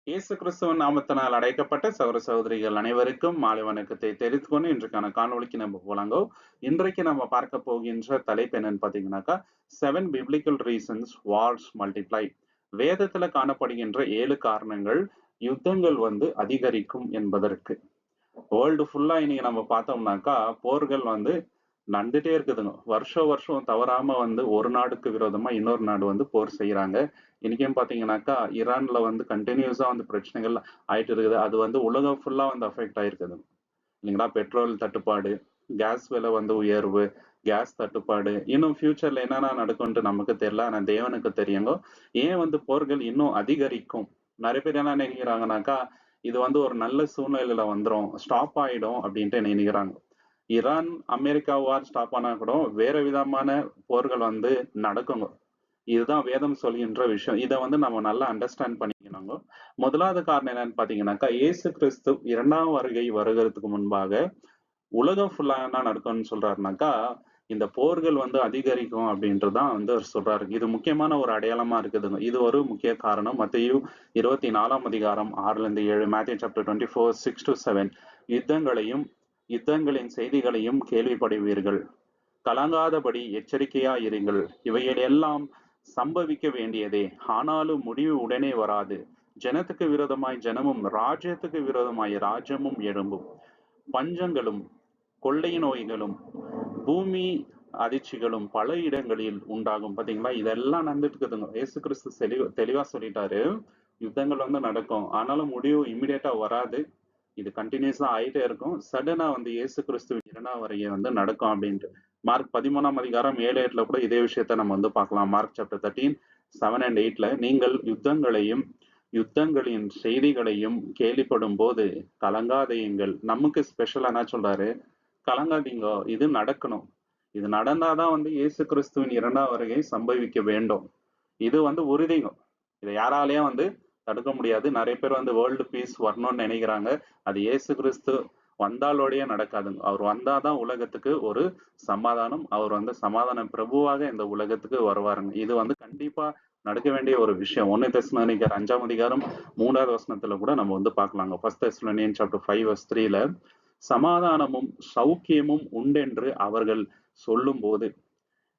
இயேசு கிறிஸ்துவின் நாமத்தினால் அடைக்கப்பட்ட சகோதர சகோதரிகள் அனைவருக்கும் மாலை வணக்கத்தை தெரிவித்துக் கொண்டு இன்றைக்கான காணொளிக்கு நம்ம போலாங்கோ. இன்றைக்கு நம்ம பார்க்க போகின்ற தலைப்பு என்னன்னு பாத்தீங்கன்னாக்கா 7 பிப்ளிக்கல் ரீசன்ஸ் வார்ஸ் மல்டிப்ளை. வேதத்துல காணப்படுகின்ற 7 காரணங்கள் யுத்தங்கள் அதிகரிக்கும் என்பதற்கு. வேர்ல்டு ஃபுல்லா இன்னைக்கு நம்ம பார்த்தோம்னாக்கா போர்கள் நடந்துட்டே இருக்குதுங்க. வருஷம் தவறாம ஒரு நாடுக்கு விரோதமா இன்னொரு நாடு போர் செய்யறாங்க. இன்னைக்கும் பாத்தீங்கன்னாக்கா ஈரான்ல கண்டினியூஸா பிரச்சனைகள் ஆயிட்டு இருக்குது. அது உலகம் ஃபுல்லா அஃபெக்ட் ஆயிருக்குது இல்லைங்களா. பெட்ரோல் தட்டுப்பாடு, கேஸ் விலை உயர்வு, கேஸ் தட்டுப்பாடு, இன்னும் ஃபியூச்சர்ல என்னென்ன நடக்கும்ட்டு நமக்கு தெரியல. ஆனா தேவனுக்கு தெரியுங்க. ஏன் போர்கள் இன்னும் அதிகரிக்கும். நிறைய பேர் என்ன நினைக்கிறாங்கனாக்கா இது ஒரு நல்ல சூழ்நிலையில வந்துரும், ஸ்டாப் ஆயிடும் அப்படின்ட்டு நினைக்கிறாங்க. ஈரான் அமெரிக்கா வார் ஸ்டாப் ஆனா கூட வேற விதமான போர்கள் நடக்குங்க. இதுதான் வேதம் சொல்கின்ற விஷயம். இதை நம்ம நல்லா அண்டர்ஸ்டாண்ட் பண்ணிக்கணுங்க. முதலாவது காரணம் என்னன்னு பாத்தீங்கன்னாக்கா இயேசு கிறிஸ்து 2ஆம் வருகை வருகிறதுக்கு முன்பாக உலகம் ஃபுல்லா என்ன நடக்கும்னு சொல்றாருனாக்கா இந்த போர்கள் அதிகரிக்கும் அப்படின்றதான் அவர் சொல்றாரு. இது முக்கியமான ஒரு அடையாளமா இருக்குதுங்க. இது ஒரு முக்கிய காரணம். மத்தேயு 24ஆம் அதிகாரம் 6-7, மேத்யூ சாப்டர் 24 6-7, யுத்தங்களின் செய்திகளையும் கேள்விப்படுவீர்கள், கலங்காதபடி எச்சரிக்கையா இருங்கள், இவைகள் எல்லாம் சம்பவிக்க வேண்டியதே, ஆனாலும் முடிவு உடனே வராது. ஜனத்துக்கு விரோதமாய் ஜனமும் ராஜ்யத்துக்கு விரோதமாய் ராஜ்யமும் எழும்பும். பஞ்சங்களும் கொள்ளை நோய்களும் பூமி அதிர்ச்சிகளும் பல இடங்களில் உண்டாகும். பாத்தீங்களா, இதெல்லாம் நடந்துட்டு இருக்குதுங்க. இயேசு கிறிஸ்து தெளிவா சொல்லிட்டாரு, யுத்தங்கள் நடக்கும், ஆனாலும் முடிவு இம்மிடியேட்டா வராது. இது கண்டினியூஸா ஆயிட்டே இருக்கும். சடனா இயேசு கிறிஸ்துவின் 2ஆம் வருகை நடக்கும் அப்படின்ட்டு. மார்க் 13ஆம் அதிகாரம் 7-8 கூட இதே விஷயத்த நம்ம பார்க்கலாம். மார்க் சாப்டர் 13 7 and 8 நீங்கள் யுத்தங்களின் செய்திகளையும் கேள்விப்படும் போது கலங்காதீங்கள். நமக்கு ஸ்பெஷலா என்ன சொல்றாரு, கலங்காதீங்க, இது நடக்கணும். இது நடந்தாதான் இயேசு கிறிஸ்துவின் 2ஆம் வருகை சம்பவிக்க வேண்டும். இது உறுதிங்க. இதை யாராலையும் தடுக்க முடியாது. நிறைய பேர் வேர்ல்டு பீஸ் வரணும்னு நினைக்கிறாங்க. அது இயேசு கிறிஸ்து வந்தாலோடைய நடக்காதுங்க. அவர் வந்தாதான் உலகத்துக்கு ஒரு சமாதானம். அவர் சமாதான பிரபுவாக இந்த உலகத்துக்கு வருவாருங்க. இது கண்டிப்பா நடக்க வேண்டிய ஒரு விஷயம். 1 தெசலோனிக்கர் 5ஆம் அதிகாரம் 3வது வசனத்துல கூட நம்ம பார்க்கலாங்க. 1 Thessalonians chapter 5:3 சமாதானமும் சௌக்கியமும் உண்டென்று அவர்கள் சொல்லும் போது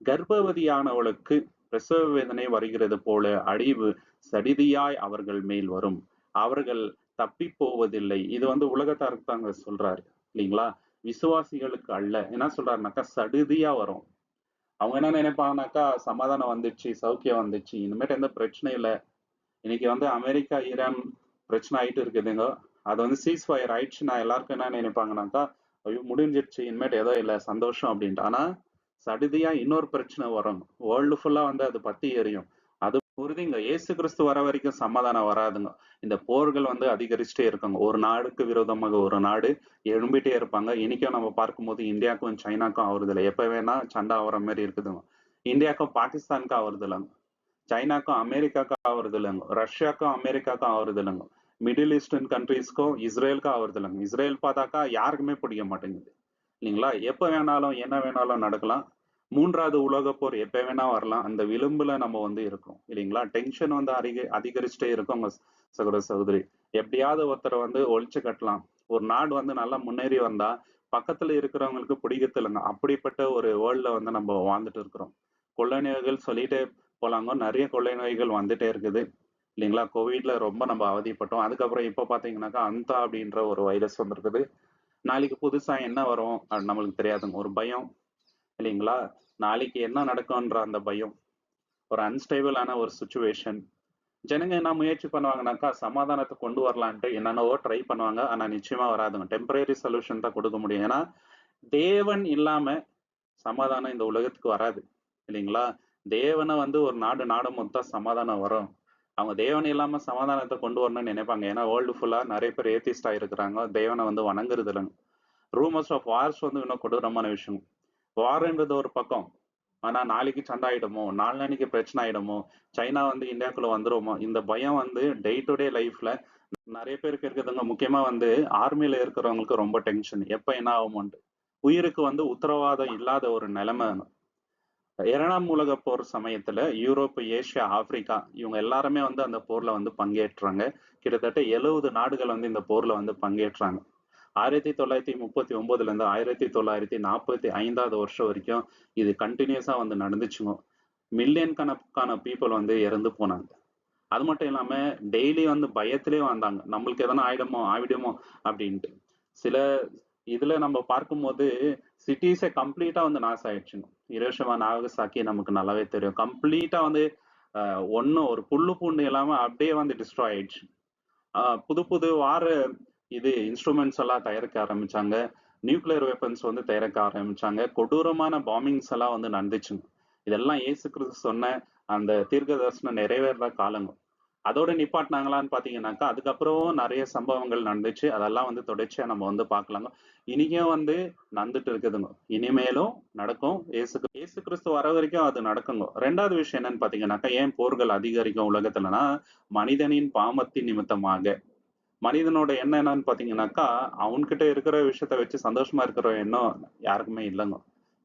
கர்ப்பவதியானவளுக்கு பிரசவ வேதனை வருகிறது போல அழிவு சடிதியாய் அவர்கள் மேல் வரும், அவர்கள் தப்பி போவதில்லை. இது உலகத்தாருக்கு தாங்க சொல்றாரு இல்லைங்களா, விசுவாசிகளுக்கு அல்ல. என்ன சொல்றாருனாக்கா சடுதியா வரும். அவங்க என்ன நினைப்பாங்கனாக்கா சமாதானம் வந்துச்சு, சௌக்கியம் வந்துச்சு, இனிமேட்டு எந்த பிரச்சனை இல்லை. இன்னைக்கு அமெரிக்கா ஈரான் பிரச்சனை ஆயிட்டு இருக்குதுங்க. அது சீஸ் ஃபயர் ஆயிடுச்சுன்னா எல்லாருக்கும் என்ன நினைப்பாங்கனாக்கா ஐயோ முடிஞ்சிடுச்சு, இனிமேட்டு ஏதோ இல்லை, சந்தோஷம் அப்படின்ட்டு. ஆனா சடுதியா இன்னொரு பிரச்சனை வரும். வேர்ல்டு ஃபுல்லா அது பத்தி எரியும். அது உறுதிங்க. இயேசு கிறிஸ்து வர வரைக்கும் சமாதானம் வராதுங்க. இந்த போர்கள் அதிகரிச்சுட்டே இருக்குங்க. ஒரு நாடுக்கு விரோதமாக ஒரு நாடு எழும்பிட்டே இருப்பாங்க. இன்னைக்கும் நம்ம பார்க்கும்போது இந்தியாவுக்கும் சைனாக்கும் ஆகுறது இல்லை. எப்ப வேணா சண்டை ஆகுற மாதிரி இருக்குதுங்க. இந்தியாவுக்கும் பாகிஸ்தானுக்கும் ஆகுறது இல்லைங்க, சைனாக்கும் அமெரிக்காக்கும் ஆகுறது இல்லைங்க, ரஷ்யாக்கும் அமெரிக்காக்கும் ஆகுறது இல்லைங்க, மிடில் ஈஸ்டர்ன் கண்ட்ரீஸ்க்கும் இஸ்ரேலுக்கும் ஆகுறது இல்லைங்க. இஸ்ரேல் பார்த்தாக்கா யாருக்குமே பிடிக்க மாட்டேங்குது இல்லைங்களா. எப்ப வேணாலும் என்ன வேணாலும் நடக்கலாம். 3வது உலக போர் எப்ப வேணா வரலாம். அந்த விளிம்புல நம்ம இருக்கோம் இல்லைங்களா. டென்ஷன் அதிகரிச்சுட்டே இருக்கும் சகோதர சகோதரி. எப்படியாவது ஒருத்தரை ஒழிச்சு கட்டலாம். ஒரு நாடு நல்லா முன்னேறி வந்தா பக்கத்துல இருக்கிறவங்களுக்கு பிடிக்கிறது இல்லைங்க. அப்படிப்பட்ட ஒரு வேர்ல்ட்ல நம்ம வாழ்ந்துட்டு இருக்கிறோம். கொள்ளை நோய்கள் சொல்லிட்டே போலாங்க. நிறைய கொள்ளை நோய்கள் வந்துட்டே இருக்குது இல்லைங்களா. கோவிட்ல ரொம்ப நம்ம அவதிப்பட்டோம். அதுக்கப்புறம் இப்ப பாத்தீங்கன்னாக்கா அந்த அப்படின்ற ஒரு வைரஸ் வந்திருக்குது. நாளைக்கு புதுசா என்ன வரும் நம்மளுக்கு தெரியாதுங்க. ஒரு பயம் இல்லைங்களா. நாளைக்கு என்ன நடக்கும்ன்ற அந்த பயம், ஒரு அன்ஸ்டேபிளான ஒரு சுச்சுவேஷன். ஜனங்க என்ன முயற்சி பண்ணுவாங்கனாக்கா சமாதானத்தை கொண்டு வரலான்ட்டு என்னென்னவோ ட்ரை பண்ணுவாங்க. ஆனா நிச்சயமா வராதுங்க. டெம்பரரி சொல்யூஷன் தான் கொடுக்க முடியும். ஏன்னா தேவன் இல்லாம சமாதானம் இந்த உலகத்துக்கு வராது இல்லைங்களா. தேவனை ஒரு நாடு மொத்தம் சமாதானம் வரும். அவங்க தேவன் இல்லாம சமாதானத்தை கொண்டு வரணும்னு நினைப்பாங்க. ஏன்னா வேர்ல்டு ஃபுல்லா நிறைய பேர் ஏத்திஸ்டா இருக்கிறாங்க. தேவனை வணங்குறது இல்லைங்க. ரூமர்ஸ் ஆஃப் வார்ஸ் இன்னும் கொடூரமான விஷயம். வார்ன்றது ஒரு பக்கம், ஆனா நாளைக்கு சண்டை ஆயிடுமோ, நாளைக்கு பிரச்சனை ஆயிடுமோ, சைனா இந்தியாக்குள்ள வந்துருமோ, இந்த பயம் டே டு டே லைஃப்ல நிறைய பேருக்கு இருக்குதுங்க. முக்கியமா ஆர்மியில இருக்கிறவங்களுக்கு ரொம்ப டென்ஷன், எப்ப என்ன ஆகுமோன்ட்டு. உயிருக்கு உத்தரவாதம் இல்லாத ஒரு நிலைமை. இரண்டாம் உலக போர் சமயத்துல யூரோப், ஏசியா, ஆப்பிரிக்கா இவங்க எல்லாருமே வந்து அந்த போர்ல வந்து பங்கேற்றாங்க. கிட்டத்தட்ட 70 நாடுகள் வந்து இந்த போர்ல வந்து பங்கேற்றாங்க. 1939 இருந்து 1945 வருஷம் வரைக்கும் இது கண்டினியூஸா வந்து நடந்துச்சுங்க. மில்லியன் கணக்கான பீப்புள் வந்து இறந்து போனாங்க. அது மட்டும் இல்லாம டெய்லி வந்து பயத்திலே வந்தாங்க. நம்மளுக்கு எதனா ஆயிடுமோ அப்படின்ட்டு. சில இதுல நம்ம பார்க்கும்போது சிட்டிஸே கம்ப்ளீட்டா வந்து நாசம் ஆயிடுச்சுங்க. ஹிரோஷிமா, நாகசாக்கி நமக்கு நல்லாவே தெரியும். கம்ப்ளீட்டா வந்து ஒண்ணும் ஒரு புல்லு பூண்டு இல்லாம அப்படியே வந்து டிஸ்ட்ராய் ஆயிடுச்சு. புது புது இது இன்ஸ்ட்ருமெண்ட்ஸ் எல்லாம் தயாரிக்க ஆரம்பிச்சாங்க. நியூக்ளியர் வெப்பன்ஸ் வந்து தயாரிக்க ஆரம்பிச்சாங்க. கொடூரமான பாம்பிங்ஸ் எல்லாம் வந்து நடந்துச்சுங்க. இதெல்லாம் இயேசு கிறிஸ்து சொன்ன அந்த தீர்க்க தரிசனம் நிறைவேற காலங்க. அதோட நிப்பாட்டினாங்களான்னு பாத்தீங்கன்னாக்கா அதுக்கப்புறம் நிறைய சம்பவங்கள் நடந்துச்சு. அதெல்லாம் வந்து தொடர்ச்சியா நம்ம வந்து பார்க்கலாங்க. இனிக்கும் வந்து நடந்துட்டு இருக்குதுங்க. இனிமேலும் நடக்கும். இயேசு கிறிஸ்து வர வரைக்கும் அது நடக்குங்க. ரெண்டாவது விஷயம் என்னன்னு பாத்தீங்கன்னாக்கா ஏன் போர்கள் அதிகரிக்கும் உலகத்துலனா மனிதனின் பாவத்தின் நிமித்தமாக. மனிதனோட எண்ணம் என்னன்னு பாத்தீங்கன்னாக்கா அவன்கிட்ட இருக்கிற விஷயத்த வச்சு சந்தோஷமா இருக்கிற எண்ணம் யாருக்குமே இல்லைங்க.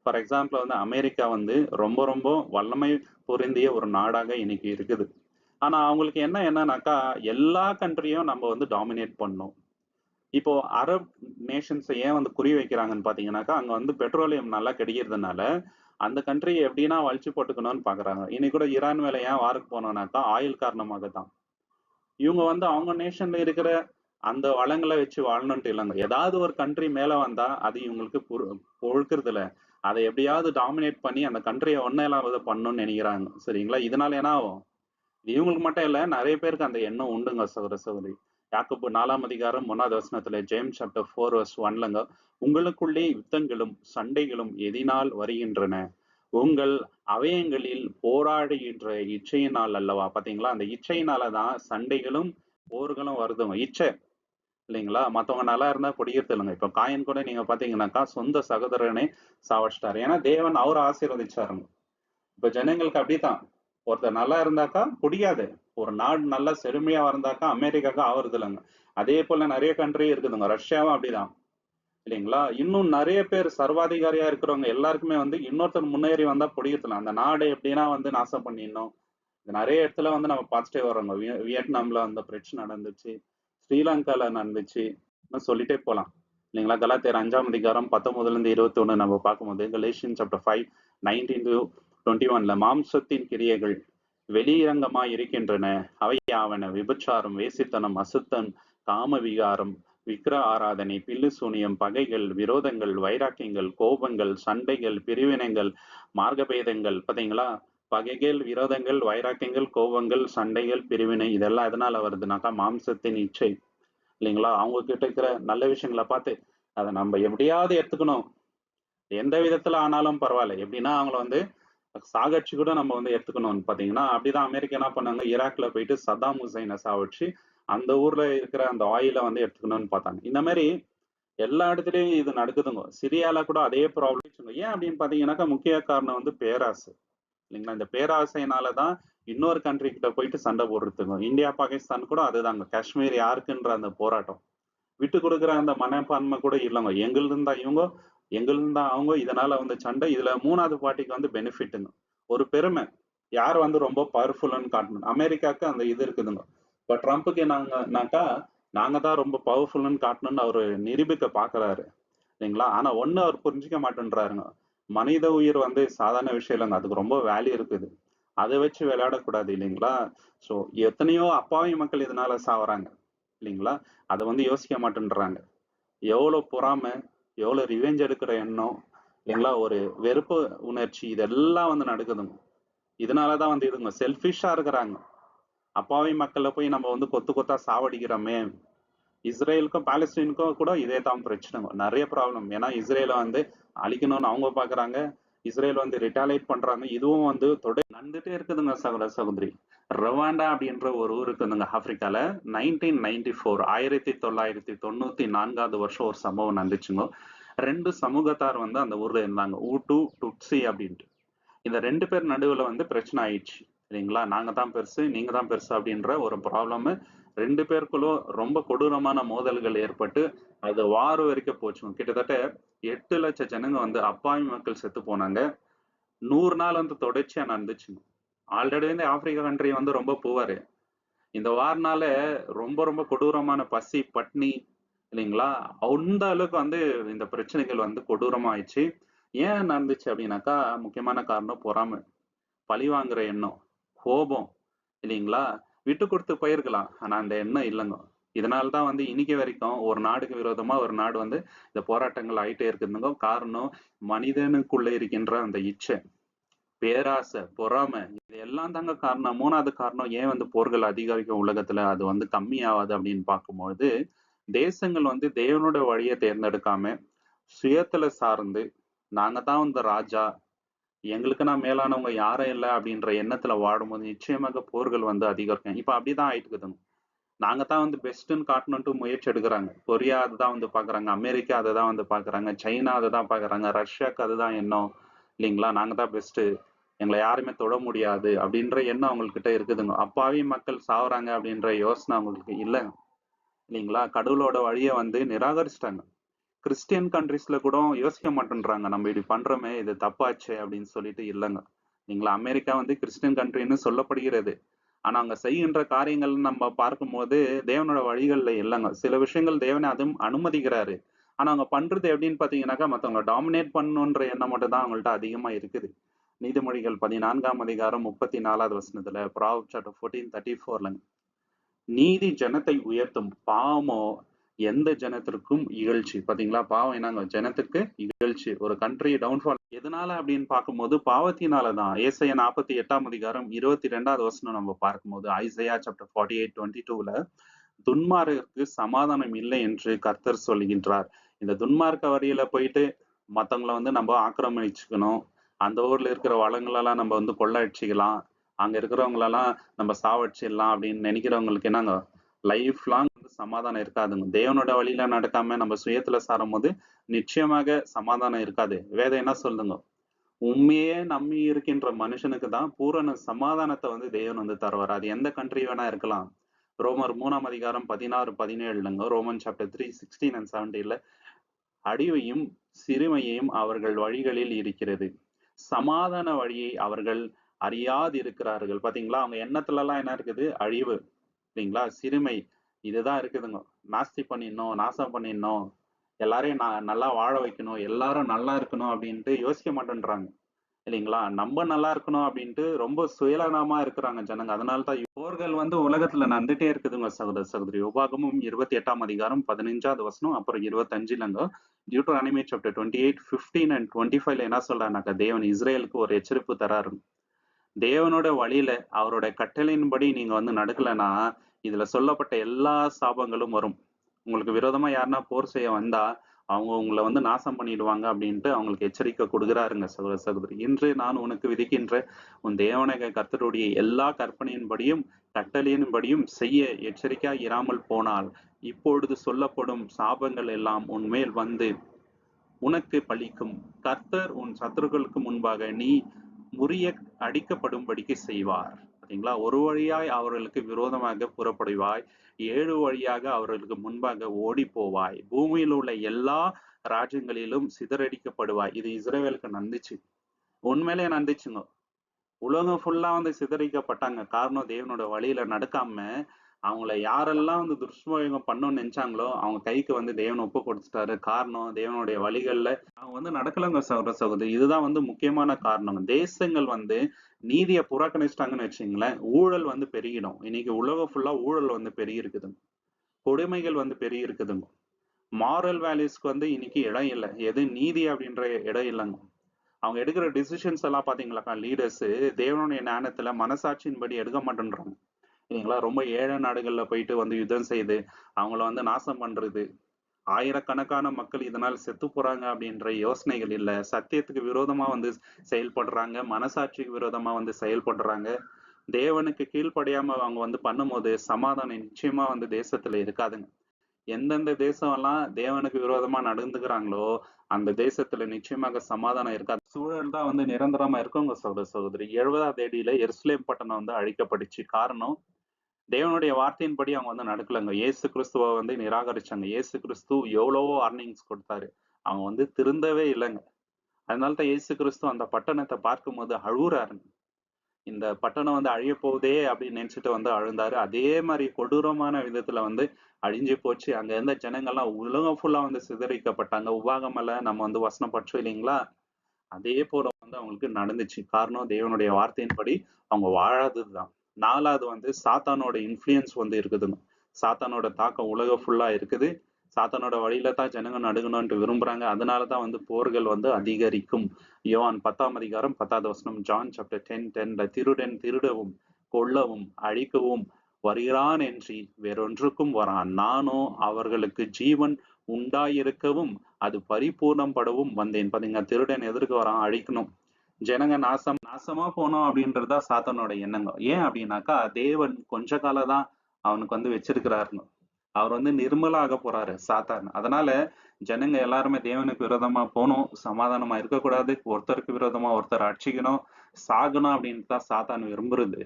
ஃபார் எக்ஸாம்பிள் வந்து அமெரிக்கா வந்து ரொம்ப ரொம்ப வல்லமை பொருந்திய ஒரு நாடாக இன்னைக்கு இருக்குது. ஆனா அவங்களுக்கு என்னன்னாக்கா எல்லா கண்ட்ரியும் நம்ம வந்து டாமினேட் பண்ணணும். இப்போ அரப் நேஷன்ஸ் ஏன் வந்து குறி வைக்கிறாங்கன்னு பாத்தீங்கன்னாக்கா அங்க வந்து பெட்ரோலியம் நல்லா கிடைக்கிறதுனால அந்த கண்ட்ரியை எப்படின்னா வலிச்சு போட்டுக்கணும்னு பாக்குறாங்க. இன்னைக்கு கூட ஈரான் மேல ஏன் வாருக்கு போனோம்னாக்கா ஆயில் காரணமாக தான். இவங்க வந்து அவங்க நேஷன்ல இருக்கிற அந்த வளங்களை வச்சு வாழணும்ட்டு இல்லைங்க. ஏதாவது ஒரு கண்ட்ரி மேல வந்தா அது இவங்களுக்கு பொழுக்கிறது இல்ல. அதை எப்படியாவது டாமினேட் பண்ணி அந்த கண்ட்ரியை ஒன்னிலாவது பண்ணணும்னு நினைக்கிறாங்க. சரிங்களா? இதனால என்ன ஆகும்? இவங்களுக்கு மட்டும் இல்ல நிறைய பேருக்கு அந்த எண்ணம் உண்டுங்க சகோதர சகோதரி. யாக்கோபு 4ஆம் அதிகாரம் 1வது வசனத்துல ஜேம்ஸ் சாப்டர் 4 verse 1லங்க உங்களுக்குள்ளே யுத்தங்களும் சண்டைகளும் எதினால் வருகின்றன உங்கள் அவயங்களில் போராடுகின்ற இச்சையினால் அல்லவா. பாத்தீங்களா? அந்த இச்சையினாலதான் சண்டைகளும் போர்களும் வருதுங்க. இச்சை இல்லைங்களா? மத்தவங்க நல்லா இருந்தா பிடிக்கிறது இல்லைங்க. இப்ப காயின் கூட நீங்க பாத்தீங்கன்னாக்கா சொந்த சகோதரனை சாவச்சிட்டாரு. ஏன்னா தேவன் அவரை ஆசீர்வதிச்சாருங்க. இப்ப ஜனங்களுக்கு அப்படித்தான். ஒருத்தர் நல்லா இருந்தாக்கா பிடிக்காது. ஒரு நாடு நல்லா செழுமையா இருந்தாக்கா அமெரிக்காவுக்கு ஆவறது இல்லைங்க. அதே போல நிறைய கண்ட்ரி இருக்குதுங்க. ரஷ்யாவும் அப்படிதான் இல்லைங்களா? இன்னும் நிறைய பேர் சர்வாதிகாரியா இருக்கிறவங்க எல்லாருக்குமே வந்து இன்னொருத்தர் முன்னேறி வந்தா பிடிக்கிறதுல அந்த நாடு எப்படின்னா வந்து நாசம் பண்ணிடணும். நிறைய இடத்துல வந்து நம்ம பார்த்துட்டே வரோங்க. வியட்நாம்ல அந்த பிரச்சனை நடந்துச்சு, ஸ்ரீலங்கால நடந்துச்சு, சொல்லிட்டே போலாம் இல்லைங்களா? கலாத்தியர் 5ஆம் அதிகாரம் 19 இருந்து 21 நம்ம பார்க்கும்போது கலேஷியன் சாப்டர் 5 19 to 21 மாம்சத்தின் கிரியைகள் வெளியரங்கமாய் இருக்கின்றன. அவை யாவன விபச்சாரம், வேசித்தனம், அசுத்தம், காம விகாரம், விக்கிர ஆராதனை, பில்லு சூனியம், பகைகள், விரோதங்கள், வைராக்கியங்கள், கோபங்கள், சண்டைகள், பிரிவினைகள், மார்க்கபேதங்கள். பாத்தீங்களா? பகைகள், விரோதங்கள், வைராக்கியங்கள், கோபங்கள், சண்டைகள், பிரிவினை இதெல்லாம் எதனால வருதுனாக்கா மாம்சத்தின் இச்சை இல்லைங்களா? அவங்க கிட்ட இருக்கிற நல்ல விஷயங்களை பார்த்து அதை நம்ம எப்படியாவது எடுத்துக்கணும். எந்த விதத்துல ஆனாலும் பரவாயில்ல. எப்படின்னா அவங்கள வந்து சாகடிச்சு கூட நம்ம வந்து எடுத்துக்கணும்னு பாத்தீங்கன்னா அப்படிதான் அமெரிக்கா என்ன பண்ணாங்க, ஈராக்ல போயிட்டு சதாம் ஹுசைனை சாவடிச்சு அந்த ஊர்ல இருக்கிற அந்த ஆயில வந்து எடுத்துக்கணும்னு பார்த்தாங்க. இந்த மாதிரி எல்லா இடத்துலயும் இது நடக்குதுங்க. சிரியால கூட அதே ப்ராப்ளம். ஏன் அப்படின்னு பாத்தீங்கன்னாக்கா முக்கிய காரணம் வந்து பேராசை இல்லைங்களா? இந்த பேராசையினாலதான் இன்னொரு கண்ட்ரி கிட்ட போயிட்டு சண்டை போடுறதுங்க. இந்தியா பாகிஸ்தான் கூட அதுதாங்க. காஷ்மீர் யாருக்குன்ற அந்த போராட்டம் விட்டு கொடுக்குற அந்த மனப்பான்மை கூட இல்லைங்க. எங்கிலிருந்தா இவங்க எங்கிலிருந்தா அவங்க இதனால வந்து சண்டை. இதுல மூணாவது பார்ட்டிக்கு வந்து பெனிஃபிட்ங்க, ஒரு பெருமை. யார் வந்து ரொம்ப பவர்ஃபுல்னு காட்டணும். அமெரிக்காவுக்கு அந்த இது இருக்குதுங்க. இப்ப ட்ரம்ப்புக்கு நாங்க தான் ரொம்ப பவர்ஃபுல்னு காட்டணும்னு அவரு நிரூபிக்க பாக்குறாரு இல்லைங்களா? ஆனா ஒண்ணு அவர் புரிஞ்சுக்க மாட்டேன்றாருங்க. மனித உயிர் வந்து சாதாரண விஷயம் இல்லைங்க. அதுக்கு ரொம்ப வேல்யூ இருக்குது. அதை வச்சு விளையாடக்கூடாது இல்லைங்களா? சோ எத்தனையோ அப்பாவி மக்கள் இதனால சாவறாங்க இல்லைங்களா? அதை வந்து யோசிக்க மாட்டேன்றாங்க. எவ்வளவு பொறாமை, எவ்வளவு ரிவெஞ்ச் எடுக்கிற எண்ணம் இல்லைங்களா? ஒரு வெறுப்பு உணர்ச்சி இதெல்லாம் வந்து நடக்குதுங்க. இதனாலதான் வந்து இதுங்க செல்ஃபிஷா இருக்கிறாங்க. அப்பாவி மக்களை போய் நம்ம வந்து கொத்து கொத்தா சாவடிக்கிறோமே. இஸ்ரேலுக்கும் பாலஸ்தீனுக்கும் கூட இதே தான் பிரச்சனை. நிறைய ப்ராப்ளம். ஏன்னா இஸ்ரேலை வந்து அழிக்கணும்னு அவங்க பாக்குறாங்க, இஸ்ரேல் வந்து ரிட்டாலியேட் பண்றாங்க. இதுவும் வந்து நடந்துட்டே இருக்குதுங்க சகோதர சகோதரி. ரவாண்டா அப்படின்ற ஒரு ஊர் இருக்குதுங்க ஆப்பிரிக்கால. 1994 1994 வருஷம் ஒரு சம்பவம் நடந்துச்சுங்க. 2 சமூகத்தார் வந்து அந்த ஊர்ல இருந்தாங்க, ஊட்டு டுட்சி அப்படின்ட்டு. இந்த 2 பேர் நடுவுல வந்து பிரச்சனை ஆயிடுச்சு இல்லைங்களா? நாங்க தான் பெருசு, நீங்க தான் பெருசு அப்படின்ற ஒரு ப்ராப்ளம் 2 பேருக்குள்ளும் ரொம்ப கொடூரமான மோதல்கள் ஏற்பட்டு அது வார் வரைக்கும் போச்சுங்க. கிட்டத்தட்ட 8 லட்சம் ஜனங்க வந்து அப்பாவி மக்கள் செத்து போனாங்க. 100 நாள் வந்து தொடர்ச்சியா நடந்துச்சுங்க. ஆல்ரெடி வந்து ஆப்பிரிக்கா கண்ட்ரி வந்து ரொம்ப புவரு. இந்த வார்னால ரொம்ப ரொம்ப கொடூரமான பசி, பட்னி இல்லைங்களா? அந்த அளவுக்கு வந்து இந்த பிரச்சனைகள் வந்து கொடூரமாயிடுச்சு. ஏன் நடந்துச்சு அப்படின்னாக்கா, முக்கியமான காரணம் பொறாமை, பழிவாங்குற எண்ணம், கோபம் இல்லைங்களா? விட்டு குடுத்து போயிருக்கலாம். ஆனா அந்த எண்ணம் இல்லங்க. இதனால தான் வந்து இன்னைக்கு வரைக்கும் ஒரு நாடுக்கு விரோதமா ஒரு நாடு வந்து இந்த போராட்டங்கள் ஆயிட்டே இருக்குதுங்க. காரணம் மனிதனுக்குள்ள இருக்கின்ற அந்த இச்சை, பேராசை, பொறாமை இது எல்லாம் தாங்க காரணம். 3வது காரணம் ஏன் வந்து போர்கள் அதிகரிக்கும் உலகத்துல அது வந்து கம்மியாவாது அப்படின்னு பார்க்கும்பொழுது, தேசங்கள் வந்து தேவனோட வழிய தேர்ந்தெடுக்காம, சுயத்துல சார்ந்து, நாங்க தான் வந்து ராஜா, எங்களுக்குன்னா மேலானவங்க யாரும் இல்ல அப்படின்ற எண்ணத்துல வாழும்போது நிச்சயமாக போர்கள் வந்து அதிகரிக்கும். இப்ப அப்படிதான் ஆயிட்டு இருக்குதுங்க. நாங்க தான் வந்து பெஸ்ட்ன்னு காட்டணும்ட்டு முயற்சி எடுக்குறாங்க. கொரியா அதுதான் வந்து பாக்குறாங்க. அமெரிக்கா அததான் வந்து பாக்குறாங்க. சைனா அததான் பாக்குறாங்க. ரஷ்யாக்கு அதுதான் எண்ணம். இல்லைங்களா? நாங்க தான் பெஸ்ட். எங்களை யாருமே தொட முடியாது அப்படின்ற எண்ணம் அவங்ககிட்ட இருக்குதுங்க. அப்பாவி மக்கள் சாவறாங்க அப்படின்ற யோசனை அவங்களுக்கு இல்ல. இல்லைங்களா? கடவுளோட வழிய வந்து நிராகரிச்சுட்டாங்க. கிறிஸ்டியன் கண்ட்ரீஸ்ல கூட யோசிக்க மாட்டேன்றாங்க. நம்ம இப்படி பண்றோமே இது தப்பாச்சே அப்படின்னு சொல்லிட்டு இல்லைங்க. இல்லைங்களா? அமெரிக்கா வந்து கிறிஸ்டியன் கண்ட்ரின்னு சொல்லப்படுகிறது. ஆனா அங்க செய்கின்ற காரியங்கள் நம்ம பார்க்கும்போது தேவனோட வழிகள்ல இல்லைங்க. சில விஷயங்கள் தேவனை அதுவும் அனுமதிக்கிறாரு. ஆனா அவங்க பண்றது எப்படின்னு பாத்தீங்கன்னாக்கா மத்தவங்க டாமினேட் பண்ணணுன்ற எண்ணம் மட்டும் தான் அவங்கள்ட்ட அதிகமா இருக்குது. நீதிமொழிகள் 14ஆம் அதிகாரம் 34வது வசனத்துல Proverbs chapter 14:34 நீதி ஜனத்தை உயர்த்தும், பாவமோ எந்த ஜனத்திற்கும் இகழ்ச்சி. பாத்தீங்களா? பாவம் என்னங்க? ஜனத்துக்கு இகழ்ச்சி. ஒரு கண்ட்ரி டவுன்ஃபால் எதனால அப்படின்னு பார்க்கும்போது பாவத்தினாலதான். ஏசாயா 48ஆம் அதிகாரம் 22வது வசனம் நம்ம பார்க்கும்போது ஐசையா சாப்டர் 48:22ல துன்மார்க்கருக்கு சமாதானம் இல்லை என்று கர்த்தர் சொல்கின்றார். இந்த துன்மார்க்க வழியில போயிட்டு மத்தவங்கள வந்து நம்ம ஆக்கிரமிச்சுக்கணும். அந்த ஊர்ல இருக்கிற வளங்களெல்லாம் நம்ம வந்து கொள்ளடிச்சுக்கலாம். அங்க இருக்கிறவங்களெல்லாம் நம்ம சாவடிச்சிடலாம் அப்படின்னு நினைக்கிறவங்களுக்கு என்னங்க லைஃப் லாங் வந்து சமாதானம் இருக்காதுங்க. தேவனோட வழியில நடக்காம நம்ம சுயத்துல சாரும்போது நிச்சயமாக சமாதானம் இருக்காது. வேதம் என்ன சொல்லுங்க? உண்மையே நம்பி இருக்கின்ற மனுஷனுக்கு தான் பூரண சமாதானத்தை வந்து தேவன் வந்து தருவார். அது எந்த கண்ட்ரி வேணா இருக்கலாம். ரோமர் 3ஆம் அதிகாரம் 16, 17ங்க. ரோமன் சாப்டர் 3, 16 and 17ல அடிவையும் சிறுமையையும் அவர்கள் வழிகளில் இருக்கிறது. சமாதான வழியை அவர்கள் அறியாதிருக்கிறார்கள். பாத்தீங்களா? அவங்க எண்ணத்துல எல்லாம் என்ன இருக்குது? அழிவு. இல்லைங்களா? சிறுமை. இதுதான் இருக்குதுங்க. நாஸ்தி பண்ணிடணும், நாசம் பண்ணிடணும், எல்லாரையும் நல்லா வாழ வைக்கணும், எல்லாரும் நல்லா இருக்கணும் அப்படின்ட்டு யோசிக்க மாட்டேன்றாங்க. இல்லைங்களா? நம்ம நல்லா இருக்கணும் அப்படின்ட்டு ரொம்ப சுயநலமா இருக்கிறாங்க ஜனங்க. அதனாலதான் போர்கள் வந்து உலகத்துல நடந்துட்டே இருக்குதுங்க சகோதர சகோதரி. உபாகமும் 28ஆம் அதிகாரம் 15வது வசனம் அப்புறம் 25லங்க டியூட்டரானமி சாப்டர் 28, 15 and 25ல என்ன சொல்றாருனாக்கா தேவன் இஸ்ரேலுக்கு ஒரு எச்சரிப்பு தராரு. தேவனோட வழியில அவரோட கட்டளையின்படி நீங்க வந்து நடக்கலைன்னா இதுல சொல்லப்பட்ட எல்லா சாபங்களும் வரும். உங்களுக்கு விரோதமா யாருன்னா போர் செய்ய வந்தா அவங்க உங்களை வந்து நாசம் பண்ணிடுவாங்க அப்படின்ட்டு அவங்களுக்கு எச்சரிக்கை கொடுக்குறாருங்க சகோதர சகோதரி. இன்று நான் உனக்கு விதிக்கின்ற உன் தேவனக கர்த்தருடைய எல்லா கற்பனையின்படியும் கட்டளையின்படியும் செய்ய எச்சரிக்கையா இராமல் போனால் இப்பொழுது சொல்லப்படும் சாபங்கள் எல்லாம் உன்மேல் வந்து உனக்கு பழிக்கும். கர்த்தர் உன் சத்துருக்களுக்கு முன்பாக நீ முறிய அடிக்கப்படும்படிக்கு செய்வார். சரிங்களா? ஒரு வழியாய் அவர்களுக்கு விரோதமாக புறப்படுவாய், 7 வழியாக அவர்களுக்கு முன்பாக ஓடி போவாய், பூமியில் உள்ள எல்லா ராஜ்யங்களிலும் சிதறடிக்கப்படுவாய். இது இஸ்ரவேலுக்கு நடந்துச்சு. உண்மையிலே நடந்துச்சுங்க. உலகம் ஃபுல்லா வந்து சிதறடிக்கப்பட்டாங்க. காரணம் தேவனோட வழியில நடக்காம அவங்கள யாரெல்லாம் வந்து துஷ்பிரயோகம் பண்ணணும்னு நினைச்சாங்களோ அவங்க கைக்கு வந்து தேவன் ஒப்பு கொடுத்துட்டாரு. காரணம் தேவனுடைய வழிகள்ல அவங்க வந்து நடக்கலங்க சகோதர சகோதரி. இதுதான் வந்து முக்கியமான காரணம். தேசங்கள் வந்து நீதியை புறக்கணிச்சிட்டாங்கன்னு வச்சுங்களேன், ஊழல் வந்து பெருகிடும். இன்னைக்கு உலகம் ஃபுல்லா ஊழல் வந்து பெருகி இருக்குதுங்க. கொடுமைகள் வந்து பெருகி இருக்குதுங்க. மாரல் வேல்யூஸ்க்கு வந்து இன்னைக்கு இடம் இல்லை. எது நீதி அப்படின்ற இடம் இல்லைங்க. அவங்க எடுக்கிற டிசிஷன்ஸ் எல்லாம் பாத்தீங்களாக்கா லீடர்ஸ் தேவனுடைய ஞானத்துல மனசாட்சியின்படி எடுக்க மாட்டேன்றாங்க. இல்லைங்களா? ரொம்ப ஏழை நாடுகள்ல போயிட்டு வந்து யுத்தம் செய்து அவங்கள வந்து நாசம் பண்றது, ஆயிரக்கணக்கான மக்கள் இதனால் செத்து போறாங்க அப்படின்ற யோசனைகள் இல்ல. சத்தியத்துக்கு விரோதமா வந்து செயல்படுறாங்க, மனசாட்சிக்கு விரோதமா வந்து செயல்படுறாங்க. தேவனுக்கு கீழ்ப்படியாம அவங்க வந்து பண்ணும்போது சமாதானம் நிச்சயமா வந்து தேசத்துல இருக்காதுங்க. எந்தெந்த தேசம் எல்லாம் தேவனுக்கு விரோதமா நடந்துக்கிறாங்களோ அந்த தேசத்துல நிச்சயமாக சமாதானம் இருக்காது. சூழல் தான் வந்து நிரந்தரமா இருக்குங்க சகோதர சகோதரி. 70ஆம் AD எருசலேம் பட்டணம் வந்து அழிக்கப்பட்டுச்சு. காரணம் தேவனுடைய வார்த்தையின்படி அவங்க வந்து நடக்கலங்க. இயேசு கிறிஸ்துவ வந்து நிராகரிச்சாங்க. இயேசு கிறிஸ்து எவ்வளவோ வார்னிங்ஸ் கொடுத்தாரு. அவங்க வந்து திருந்தவே இல்லைங்க. அதனாலதான் இயேசு கிறிஸ்து அந்த பட்டணத்தை பார்க்கும்போது அழுறாரு. இந்த பட்டணம் வந்து அழிய போகுதே அப்படின்னு நினைச்சிட்டு வந்து அழுந்தாரு. அதே மாதிரி கொடூரமான விதத்துல வந்து அழிஞ்சு போச்சு. அங்க இருந்த ஜனங்கள்லாம் உலகம் ஃபுல்லா வந்து சிதறிக்கப்பட்டாங்க. உபாகமல நம்ம வந்து வசனம் படிச்சோம் இல்லைங்களா? அதே போல வந்து அவங்களுக்கு நடந்துச்சு. காரணம் தேவனுடைய வார்த்தையின்படி அவங்க வாழாததுதான். 4வது வந்து சாத்தானோட இன்ஃப்ளூயன்ஸ் வந்து இருக்குதுங்க. சாத்தானோட தாக்கம் உலகம் ஃபுல்லா இருக்குது. சாத்தானோட வழியில தான் ஜனங்க நடுங்கணும்னு விரும்புறாங்க. அதனாலதான் வந்து போர்கள் வந்து அதிகரிக்கும். யோவான் 10ஆம் அதிகாரம் 10வது வசனம், ஜான் சாப்டர் 10:10, திருடன் திருடவும் கொல்லவும் அழிக்கவும் வருகிறான் என்று வேறொன்றுக்கும் வரான். நானோ அவர்களுக்கு ஜீவன் உண்டாயிருக்கவும் அது பரிபூர்ணம் படவும் வந்தேன். பாத்தீங்க, திருடன் எதிர்க்க வரான், அழிக்கணும், ஜனங்க நாசமா போனோம் அப்படின்றதா சாத்தானோட எண்ணங்க. ஏன் அப்படின்னாக்கா தேவன் கொஞ்ச காலம் தான் அவனுக்கு வந்து வச்சிருக்கிறாருன்னு. அவர் வந்து நிர்மலாக போறாரு சாத்தான். அதனால ஜனங்க எல்லாருமே தேவனுக்கு விரோதமா போகணும், சமாதானமா இருக்கக்கூடாது, ஒருத்தருக்கு விரோதமா ஒருத்தர் அடிச்சுக்கணும், சாகணும் அப்படின்னு தான் சாத்தான் விரும்புறது.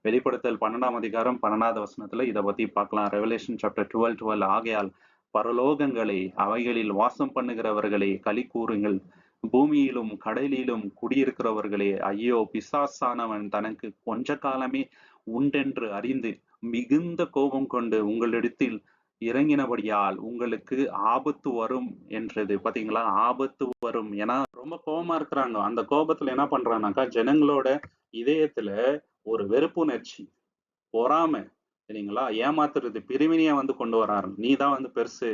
வெளிப்படுத்தல் 12ஆம் அதிகாரம் 12வது வசனத்துல இதை பத்தி பார்க்கலாம். ரெவலேஷன் சாப்டர் 12:12, ஆகையால் பரலோகங்களே அவைகளில் வாசம் பண்ணுகிறவர்களே களி கூறுங்கள், பூமியிலும் கடலிலும் குடியிருக்கிறவர்களே ஐயோ, பிசாசானவன் தனக்கு கொஞ்ச காலமே உண்டென்று அறிந்து மிகுந்த கோபம் கொண்டு உங்களிடத்தில் இறங்கினபடியால் உங்களுக்கு ஆபத்து வரும் என்றது. பாத்தீங்களா, ஆபத்து வரும். ஏன்னா ரொம்ப கோபமா இருக்கிறாங்க. அந்த கோபத்துல என்ன பண்றாங்கனாக்கா ஜனங்களோட இதயத்துல ஒரு வெறுப்புணர்ச்சி, பொறாமை, சரிங்களா, ஏமாத்துறது, பிரிவினைய வந்து கொண்டு வராரு. நீ தான் வந்து பெருசு.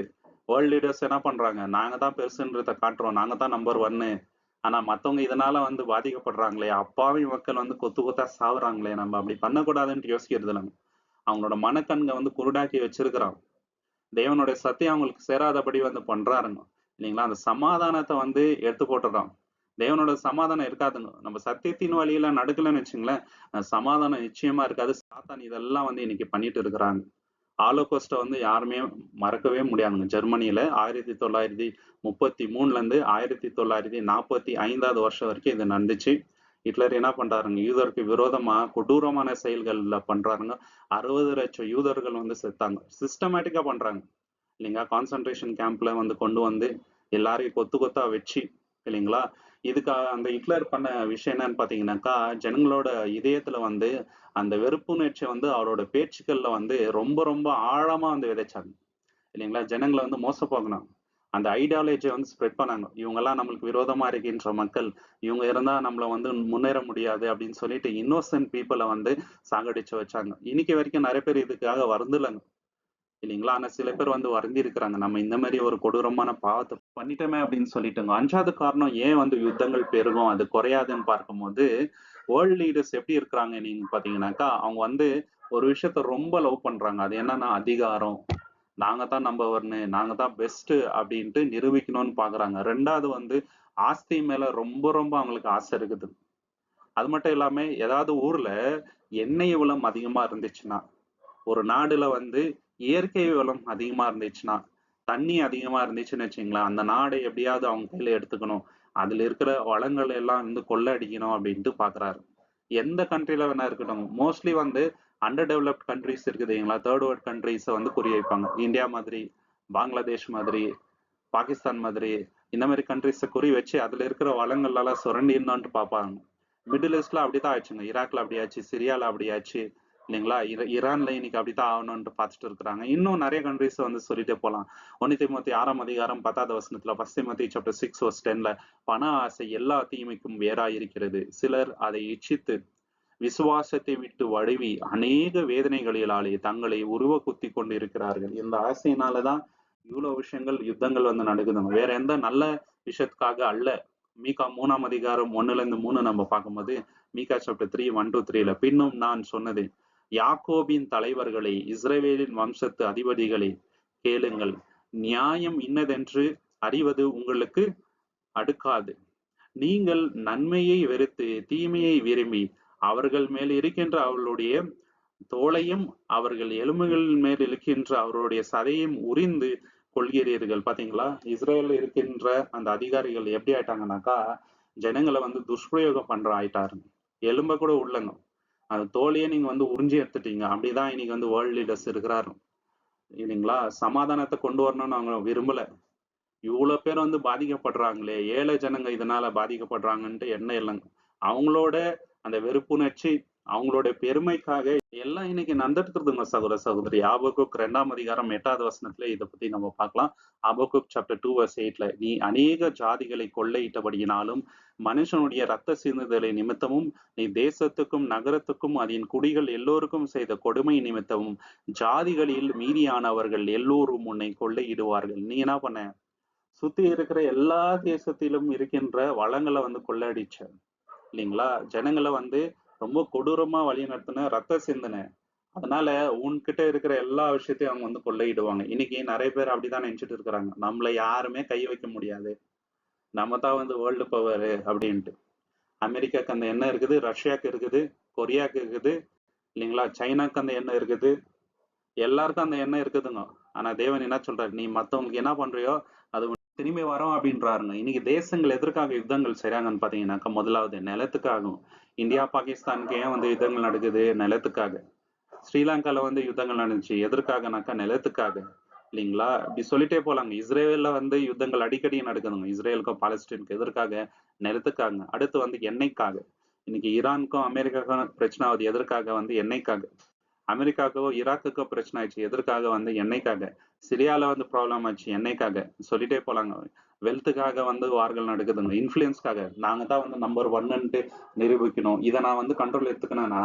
வேர்ல்ட் லீடர்ஸ் என்ன பண்றாங்க, நாங்க தான் பெருசுன்றத காட்டுறோம், நாங்க தான் நம்பர் 1. ஆனா மத்தவங்க இதனால வந்து பாதிக்கப்படுறாங்களே, அப்பாவி மக்கள் வந்து கொத்து கொத்தா சாவுறாங்களே, நம்ம அப்படி பண்ணக்கூடாதுன்னு யோசிக்கிறது இல்லைங்க. அவங்களோட மனக்கண்க வந்து குருடாக்கி வச்சிருக்கிறான். தேவனுடைய சத்தியம் அவங்களுக்கு சேராதபடி வந்து பண்றாருங்க, இல்லைங்களா? அந்த சமாதானத்தை வந்து எடுத்து போட்டுறான். தேவனோட சமாதானம் இருக்காதுங்க. நம்ம சத்தியத்தின் வழியில நடக்கலன்னு வச்சுங்களேன், சமாதானம் நிச்சயமா இருக்காது. சாத்தான் இதெல்லாம் வந்து இன்னைக்கு பண்ணிட்டு இருக்கிறாங்க. ஹாலோகாஸ்ட வந்து யாருமே மறக்கவே முடியாதுங்க. ஜெர்மனியில 1933ல இருந்து 1945வது வருஷம் வரைக்கும் இது நடந்துச்சு. ஹிட்லர் என்ன பண்றாருங்க, யூதருக்கு விரோதமா கொடூரமான செயல்கள்ல பண்றாருங்க. 60 லட்சம் யூதர்கள் வந்து செத்தாங்க. சிஸ்டமேட்டிக்கா பண்றாங்க, இல்லைங்களா? கான்சன்ட்ரேஷன் கேம்ப்ல வந்து கொண்டு வந்து எல்லாரையும் கொத்து கொத்தா வச்சு, இல்லைங்களா? இதுக்கு அந்த ஹிட்லர் பண்ண விஷயம் என்னன்னு பாத்தீங்கன்னாக்கா, ஜனங்களோட இதயத்துல வந்து அந்த வெறுப்புணர்ச்சியை வந்து அவரோட பேச்சுக்கள்ல வந்து ரொம்ப ரொம்ப ஆழமா வந்து விதைச்சாங்க, இல்லைங்களா? ஜனங்களை வந்து மோசம் அந்த ஐடியாலஜியை வந்து ஸ்ப்ரெட் பண்ணாங்க. இவங்கெல்லாம் நம்மளுக்கு விரோதமா இருக்கின்ற மக்கள், இவங்க இருந்தா நம்மள வந்து முன்னேற முடியாது அப்படின்னு சொல்லிட்டு இன்னோசென்ட் பீப்புளை வந்து சாகடிச்சு வச்சாங்க. இன்னைக்கு வரைக்கும் நிறைய பேர் இதுக்காக வருந்துலங்க, இல்லைங்களா? ஆனா சில பேர் வந்து வருந்தி இருக்கிறாங்க, நம்ம இந்த மாதிரி ஒரு கொடூரமான பாவத்தை பண்ணிட்டோமே அப்படின்னு சொல்லிட்டுங்க. 5வது காரணம் ஏன் வந்து யுத்தங்கள் பெருகும் அது குறையாதுன்னு பார்க்கும்போது, வேர்ல்ட் லீடர்ஸ் எப்படி இருக்கிறாங்க நீங்க பாத்தீங்கன்னாக்கா, அவங்க வந்து ஒரு விஷயத்த ரொம்ப லவ் பண்றாங்க. அது என்னன்னா அதிகாரம். நாங்க தான் நம்பர் 1, நாங்க தான் பெஸ்ட் அப்படின்ட்டு நிரூபிக்கணும்னு பாக்குறாங்க. 2வது வந்து ஆஸ்தி மேல ரொம்ப ரொம்ப அவங்களுக்கு ஆசை இருக்குது. அது மட்டும் இல்லாம ஏதாவது ஊர்ல எண்ணெய் வளம் அதிகமா இருந்துச்சுன்னா, ஒரு நாடுல வந்து இயற்கை வளம் அதிகமா இருந்துச்சுன்னா, தண்ணி அதிகமா இருந்துச்சுன்னு வச்சுங்களேன், அந்த நாடை எப்படியாவது அவங்க கையில எடுத்துக்கணும், அதுல இருக்கிற வளங்கள் எல்லாம் வந்து கொள்ளடிக்கணும் அப்படின்ட்டு பாக்குறாரு. எந்த கண்ட்ரில வேணா இருக்கட்டும், மோஸ்ட்லி வந்து அண்டர் டெவலப்ட் கண்ட்ரிஸ் இருக்குதுங்களா, தேர்ட் வேர்ல்ட் கண்ட்ரிஸை வந்து குறி வைப்பாங்க. இந்தியா மாதிரி, பங்களாதேஷ் மாதிரி, பாகிஸ்தான் மாதிரி, இந்த மாதிரி கண்ட்ரிஸை குறி வச்சு அதுல இருக்கிற வளங்கள் எல்லாம் சுரண்டிடணும்னு பார்ப்பாங்க. மிடில் ஈஸ்ட்ல அப்படித்தான் ஆச்சுங்க. ஈராக்ல அப்படியாச்சு, சிரியால அப்படியாச்சு, இல்லைங்களா? ஈரான்ல இன்னைக்கு அப்படித்தான் ஆகணும்னு பார்த்துட்டு இருக்கிறாங்க. இன்னும் நிறைய கண்ட்ரிஸ் வந்து சொல்லிட்டே போலாம். 1 தீமோத்தேயு 6ஆம் அதிகாரம் 10வது வசனத்துல, 1 தீமோத்தேயு சாப்டர் 6 verse 10ல, பண ஆசை எல்லா தீமைக்கும் வேறாய் இருக்கிறது, சிலர் அதை இச்சித்து விசுவாசத்தை விட்டு வழுவி அநேக வேதனைகளினாலே தங்களை உருவ குத்தி கொண்டு இருக்கிறார்கள். இந்த ஆசையினாலதான் இவ்வளவு விஷயங்கள், யுத்தங்கள் வந்து நடக்குதுங்க. வேற எந்த நல்ல விஷயத்துக்காக அல்ல. மீகா 3ஆம் அதிகாரம் 1ல இருந்து 3 நம்ம பார்க்கும்போது, மீகா சாப்டர் 3 1 to 3ல, பின்னும் நான் சொன்னது, யாக்கோபின் தலைவர்களை, இஸ்ரவேலின் வம்சத்து அதிபதிகளை கேளுங்கள், நியாயம் இன்னதென்று அறிவது உங்களுக்கு அடுக்காது. நீங்கள் நன்மையை வெறுத்து தீமையை விரும்பி அவர்கள் மேல் இருக்கின்ற அவர்களுடைய தோளையும் அவர்கள் எலும்புகள் மேல் இருக்கின்ற அவருடைய சதையும் உரிந்து கொள்கிறீர்கள். பாத்தீங்களா, இஸ்ரேல் இருக்கின்ற அந்த அதிகாரிகள் எப்படி ஆயிட்டாங்கன்னாக்கா, ஜனங்களை வந்து துஷ்பிரயோகம் பண்ற ஆயிட்டாரு. எலும்ப கூட உள்ளங்க, அந்த தோலையே நீங்க வந்து உறிஞ்சி எடுத்துட்டீங்க. அப்படிதான் இன்னைக்கு வந்து வேர்ல்ட் லீடர்ஸ் இருக்கிறாரு, இல்லைங்களா? சமாதானத்தை கொண்டு வரணும்னு அவங்க விரும்பல, இவ்வளவு பேர் வந்து பாதிக்கப்படுறாங்களே, ஏழை ஜனங்க இதனால பாதிக்கப்படுறாங்கன்ட்டு எண்ணம் இல்லைங்க. அவங்களோட அந்த வெறுப்புணர்ச்சி, அவங்களோட பெருமைக்காக எல்லாம் இன்னைக்கு நடந்துட்டு இருக்குதுங்க சகோதர சகோதரி. ஆபகுக் 2ஆம் அதிகாரம் 8வது வசனத்துல இதை பத்தி நம்ம பார்க்கலாம். ஆபகுக் சாப்டர் 2 verse 8ல, நீ அநேக ஜாதிகளை கொள்ளையிட்டபடியினாலும் மனுஷனுடைய ரத்த சிந்துதலை நிமித்தமும் நீ தேசத்துக்கும் நகரத்துக்கும் அதன் குடிகள் எல்லோருக்கும் செய்த கொடுமை நிமித்தமும் ஜாதிகளில் மீதியானவர்கள் எல்லோரும் உன்னை கொள்ளையிடுவார்கள். நீ என்ன பண்ண? சுத்தி இருக்கிற எல்லா தேசத்திலும் இருக்கின்ற வளங்களை வந்து கொள்ளடிச்ச இல்லைங்களா? ஜனங்களை வந்து ரொம்ப கொடூரமா வழி நடத்தின, ரத்த சிந்தன. அதனால உன்கிட்ட இருக்கிற எல்லா விஷயத்தையும் அவங்க வந்து கொள்ளையிடுவாங்க. இன்னைக்கு நிறைய பேர் அப்படிதான் நினைச்சிட்டு இருக்கிறாங்க. நம்மள யாருமே கை வைக்க முடியாது, நம்ம தான் வந்து வேர்ல்டு பவர் அப்படின்ட்டு. அமெரிக்காக்கு அந்த எண்ணம் இருக்குது, ரஷ்யாக்கு இருக்குது, கொரியாக்கு இருக்குது இல்லைங்களா? சைனாக்கு அந்த எண்ணம் இருக்குது, எல்லாருக்கும் அந்த எண்ணம் இருக்குதுங்க. ஆனா தேவன் என்ன சொல்றாரு? நீ மத்தவங்களுக்கு என்ன பண்றியோ அது திரும்பி வரோம் அப்படின்றாருங்க. இன்னைக்கு தேசங்கள் எதற்காக யுத்தங்கள் செய்றாங்கன்னு பாத்தீங்கன்னாக்கா, முதலாவது நிலத்துக்காகும். இந்தியா பாகிஸ்தானுக்கு ஏன் வந்து யுத்தங்கள் நடக்குது? நிலத்துக்காக. ஸ்ரீலங்கால வந்து யுத்தங்கள் நடந்துச்சு எதற்காகனாக்கா நிலத்துக்காக இல்லைங்களா? இப்படி சொல்லிட்டே போலாங்க. இஸ்ரேல்ல வந்து யுத்தங்கள் அடிக்கடி நடக்குதுங்க. இஸ்ரேலுக்கும் பாலஸ்தீனுக்கும் எதற்காக? நிலத்துக்காக. அடுத்து வந்து எண்ணெய்க்காக. இன்னைக்கு ஈரானுக்கும் அமெரிக்காவுக்கும் பிரச்சனை ஆகுது எதற்காக? வந்து எண்ணெய்க்காக. அமெரிக்காவுக்கோ ஈராக்குக்கோ பிரச்சனை ஆயிடுச்சு எதற்காக? வந்து எண்ணெய்க்காக. சிரியால வந்து ப்ராப்ளம் ஆச்சு எண்ணெய்க்காக. சொல்லிட்டே போலாங்க. வெல்த்துக்காக வந்து வார்கள் நடக்குதுங்க, இன்ஃபுளுன்ஸ்க்காக. நாங்க தான் வந்து நம்பர் ஒன்னுட்டு நிரூபிக்கணும், இதை நான் வந்து கண்ட்ரோல் எடுத்துக்கணும்னா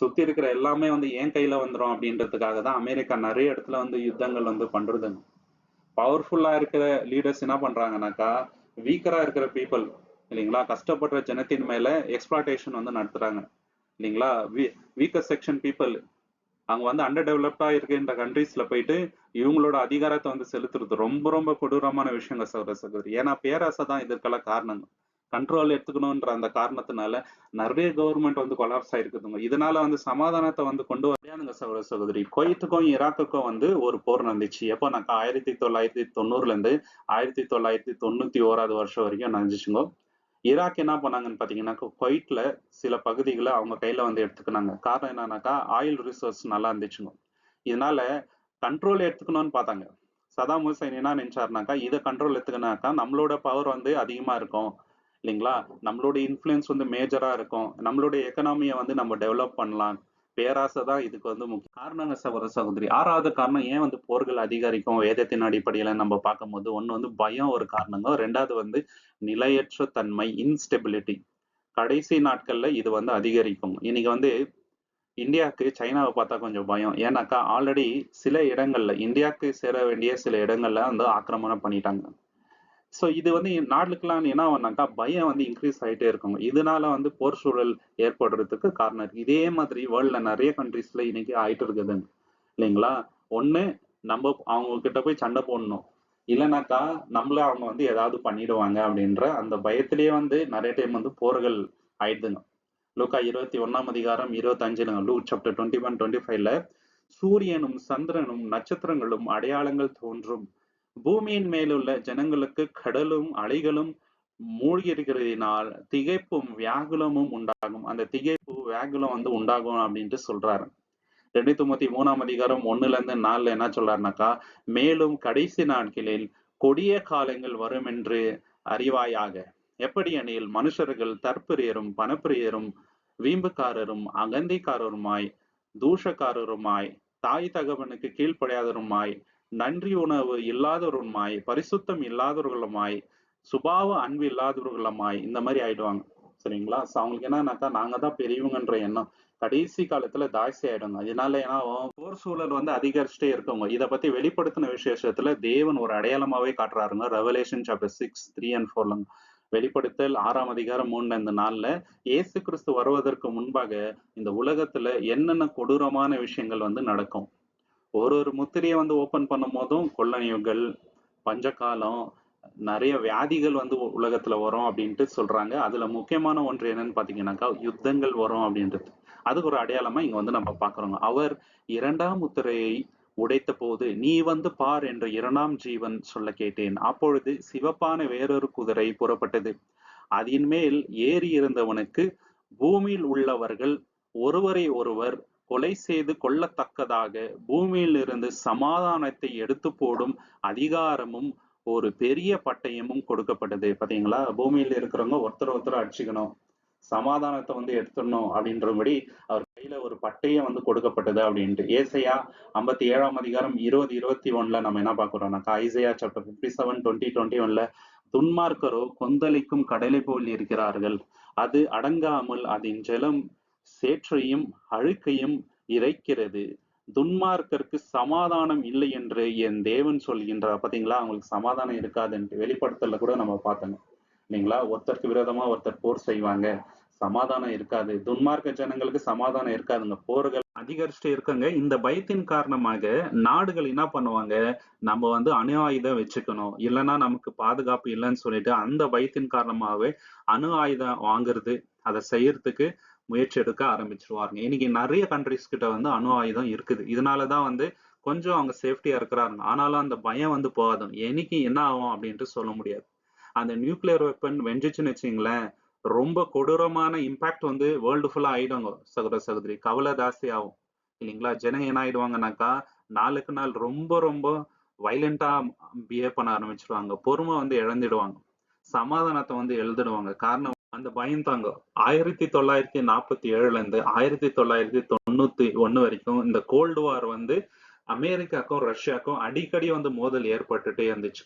சுத்தி இருக்கிற எல்லாமே வந்து என் கையில வந்துடும் அப்படின்றதுக்காக தான் அமெரிக்கா நிறைய இடத்துல வந்து யுத்தங்கள் வந்து பண்றதுங்க. பவர்ஃபுல்லா இருக்கிற லீடர்ஸ் என்ன பண்றாங்கனாக்கா, வீக்கரா இருக்கிற பீப்புள் இல்லைங்களா, கஷ்டப்படுற ஜனத்தின் மேல எக்ஸ்பிளாய்டேஷன் வந்து நடத்துறாங்க இல்லைங்களா? வீக்கர் செக்ஷன் பீப்புள் அங்க வந்து அண்டர் டெவலப்டா இருக்கின்ற கண்ட்ரீஸ்ல போயிட்டு இவங்களோட அதிகாரத்தை வந்து செலுத்துறது ரொம்ப ரொம்ப கொடூரமான விஷயங்க சகோதர சகோதரி. ஏன்னா பேராசை தான் இதற்கெல்லாம் காரணம். கண்ட்ரோல் எடுத்துக்கணும்ன்ற அந்த காரணத்தினால நிறைய கவர்மெண்ட் வந்து கொலாப்ஸ் ஆயிருக்குதுங்க. இதனால வந்து சமாதானத்தை வந்து கொண்டு வரையாதுங்க சகோதர சகோதரி. குவைத்துக்கும் ஈராக்குக்கும் வந்து ஒரு போர் நடந்துச்சு. எப்போ நாக்கா 1990ல இருந்து 1991 வருஷம் வரைக்கும் நடந்துச்சுங்க. ஈராக் என்ன பண்ணாங்கன்னு பாத்தீங்கன்னாக்கா, குவைட்ல சில பகுதிகளை அவங்க கையில வந்து எடுத்துக்கினாங்க. காரணம் என்னன்னாக்கா, ஆயில் ரிசோர்ஸ் நல்லா இருந்துச்சுங்க. இதனால கண்ட்ரோல் எடுத்துக்கணும்னு பார்த்தாங்க. சதாம் ஹுசைன் என்ன நினைச்சாருனாக்கா, இதை கண்ட்ரோல் எடுத்துக்கினாக்கா நம்மளோட பவர் வந்து அதிகமா இருக்கும் இல்லைங்களா? நம்மளோட இன்ஃப்ளூயன்ஸ் வந்து மேஜரா இருக்கும், நம்மளுடைய எக்கனாமியை வந்து நம்ம டெவலப் பண்ணலாம். பேராசை தான் இதுக்கு வந்து முக்கிய காரணங்க சகோதர சகோதரி. 6வது காரணம் ஏன் வந்து போர்கள் அதிகரிக்கும் வேதத்தின் அடிப்படையில நம்ம பார்க்கும்போது, ஒண்ணு வந்து பயம் ஒரு காரணங்க, 2வது வந்து நிலையற்ற தன்மை, இன்ஸ்டெபிலிட்டி. கடைசி நாட்கள்ல இது வந்து அதிகரிக்கும். இன்னைக்கு வந்து இந்தியாவுக்கு சைனாவை பார்த்தா கொஞ்சம் பயம். ஏன்னாக்கா ஆல்ரெடி சில இடங்கள்ல இந்தியாவுக்கு சேர வேண்டிய சில இடங்கள்ல வந்து ஆக்கிரமணம் பண்ணிட்டாங்க. ஸோ இது வந்து நாடுக்கெல்லாம் என்ன ஆகும்னாக்கா பயம் வந்து இன்க்ரீஸ் ஆகிட்டே இருக்கும். இதனால வந்து போர் சூழல் ஏற்படுறதுக்கு காரணம் இருக்கு. இதே மாதிரி வேர்ல்ட்ல நிறைய கண்ட்ரீஸ்ல இன்னைக்கு ஆயிட்டு இருக்குதுங்க இல்லைங்களா? ஒண்ணு நம்ம அவங்க கிட்ட போய் சண்டை போடணும், இல்லைனாக்கா நம்மள அவங்க வந்து ஏதாவது பண்ணிடுவாங்க அப்படின்ற அந்த பயத்திலேயே வந்து நிறைய டைம் வந்து போர்கள் ஆயிடுதுங்க. லூக்கா 21ஆம் அதிகாரம் 25 லூக் சாப்டர் 21-25ல சூரியனும் சந்திரனும் நட்சத்திரங்களும் அடையாளங்கள் தோன்றும், பூமியின் மேலுள்ள ஜனங்களுக்கு கடலும் அலைகளும் மூழ்கி இருக்கிறதினால் திகைப்பும் வியாகுலமும் உண்டாகும். அந்த திகைப்பு வியாகுலம் வந்து உண்டாகும் அப்படின்ட்டு சொல்றாரு. 2 தீமோத்தேயு 3ஆம் அதிகாரம் 1ல இருந்து 4ல என்ன சொல்றாருனாக்கா, மேலும் கடைசி நாட்களில் கொடிய காலங்கள் வரும் என்று அறிவாயாக. எப்படி எனில் மனுஷர்கள் தற்பிரியரும் பணப்பிரியரும் வீம்புக்காரரும் அகந்திக்காரருமாய் தூஷக்காரருமாய் தாய் தகவனுக்கு கீழ்ப்படியாதவருமாய் நன்றி உணவு இல்லாதவருமாய் பரிசுத்தம் இல்லாதவர்களுமாய் சுபாவ அன்பு இல்லாதவர்களுமாய் இந்த மாதிரி ஆயிடுவாங்க சரிங்களா? அவங்களுக்கு என்னன்னாக்கா நாங்க தான் பெரியவங்கன்ற எண்ணம் கடைசி காலத்துல தாசி ஆயிடுங்க. அதனால ஏன்னா போர் சூழல் வந்து அதிகரிச்சுட்டே இருக்கவங்க. இதை பத்தி வெளிப்படுத்தின விசேஷத்துல தேவன் ஒரு அடையாளமாவே காட்டுறாருங்க. ரெவலேஷன் சாப்டர் 6, 3 and 4 வெளிப்படுத்தல் 6ஆம் அதிகாரம் 3-4ல இயேசு கிறிஸ்து வருவதற்கு முன்பாக இந்த உலகத்துல என்னென்ன கொடூரமான விஷயங்கள் வந்து நடக்கும். ஒரு முத்திரையை வந்து ஓபன் பண்ணும் போதும் கொள்ளனியங்கள், பஞ்சகாலம், நிறைய வியாதிகள் வந்து உலகத்துல வரும் அப்படின்ட்டு சொல்றாங்க. அதுல முக்கியமான ஒன்று என்னன்னு பாத்தீங்கன்னாக்கா யுத்தங்கள் வரும் அப்படின்றது. அதுக்கு ஒரு அடையாளமா இங்க வந்து நம்ம பாக்குறோங்க. அவர் 2ஆம் முத்திரையை உடைத்த போது நீ வந்து பார் என்ற 2ஆம் ஜீவன் சொல்ல கேட்டேன். அப்பொழுது சிவப்பான வேறொரு குதிரை புறப்பட்டது. அதன் மேல் ஏறி இருந்தவனுக்கு பூமியில் உள்ளவர்கள் ஒருவரை ஒருவர் கொலை செய்து கொள்ளத்தக்கதாக பூமியில் இருந்து சமாதானத்தை எடுத்து போடும் அதிகாரமும் ஒரு பெரிய பட்டயமும் கொடுக்கப்பட்டது. பாத்தீங்களா? பூமியில இருக்கிறவங்க ஒருத்தர் ஒருத்தர் அடிச்சுக்கணும், சமாதானத்தை வந்து எடுத்துடணும் அப்படின்றபடி அவர் கையில ஒரு பட்டயம் வந்து கொடுக்கப்பட்டது அப்படின்ட்டு. ஏசாயா 57ஆம் அதிகாரம் 20:21 நம்ம என்ன பார்க்கிறோம்னாக்கா, ஐசையா சாப்டர் 57:20-21 துன்மார்க்கரோ கொந்தளிக்கும் கடலை போல் இருக்கிறார்கள், அது அடங்காமல் அதன் ஜலம் சேற்றையும் அழுக்கையும் இறைக்கிறது, துன்மார்க்கருக்கு சமாதானம் இல்லை என்று என் தேவன் சொல்கின்றார். பாத்தீங்களா? அவங்களுக்கு சமாதானம் இருக்காதுன்ட்டு வெளிப்படுத்தல கூட நம்ம பார்த்தோம் இல்லைங்களா? ஒருத்தருக்கு விரோதமா ஒருத்தர் போர் செய்வாங்க, சமாதானம் இருக்காது. துன்மார்க்க ஜனங்களுக்கு சமாதானம் இருக்காதுங்க, போர்கள் அதிகரிச்சுட்டே இருக்குங்க. இந்த பயத்தின் காரணமாக நாடுகள் என்ன பண்ணுவாங்க, நம்ம வந்து அணு ஆயுதம் வச்சுக்கணும், இல்லைன்னா நமக்கு பாதுகாப்பு இல்லைன்னு சொல்லிட்டு அந்த பயத்தின் காரணமாகவே அணு ஆயுதம் வாங்குறது, அதை செய்யறதுக்கு முயற்சி எடுக்க ஆரம்பிச்சிருவாங்க. இன்னைக்கு நிறைய கண்ட்ரிஸ் கிட்ட வந்து அணு ஆயுதம் இருக்குது. இதனாலதான் வந்து கொஞ்சம் அவங்க சேஃப்டியா இருக்கிறாங்க. ஆனாலும் அந்த பயம் வந்து போகாது. என்னைக்கு என்ன ஆகும் அப்படின்ட்டு சொல்ல முடியாது. அந்த நியூக்ளியர் வெப்பன் வெஞ்சிச்சுன்னு வச்சுங்களேன், ரொம்ப கொடூரமான இம்பாக்ட் வந்து வேர்ல்டு ஃபுல்லா ஆயிடுங்க சகோதர சகோதரி. கவலை ஜாஸ்தி ஆகும் இல்லைங்களா? ஜனங்க என்ன ஆயிடுவாங்கனாக்கா, நாளுக்கு நாள் ரொம்ப ரொம்ப வைலண்டா பிஹேவ் பண்ண ஆரம்பிச்சிருவாங்க. பொறுமை வந்து இழந்துடுவாங்க, சமாதானத்தை வந்து எழுதிடுவாங்க. காரணம் அந்த பயம் தாங்க. 1947ல இருந்து 1991 வரைக்கும் இந்த கோல்டு வார் வந்து அமெரிக்காக்கும் ரஷ்யாக்கும் அடிக்கடி வந்து மோதல் ஏற்பட்டுட்டே இருந்துச்சு.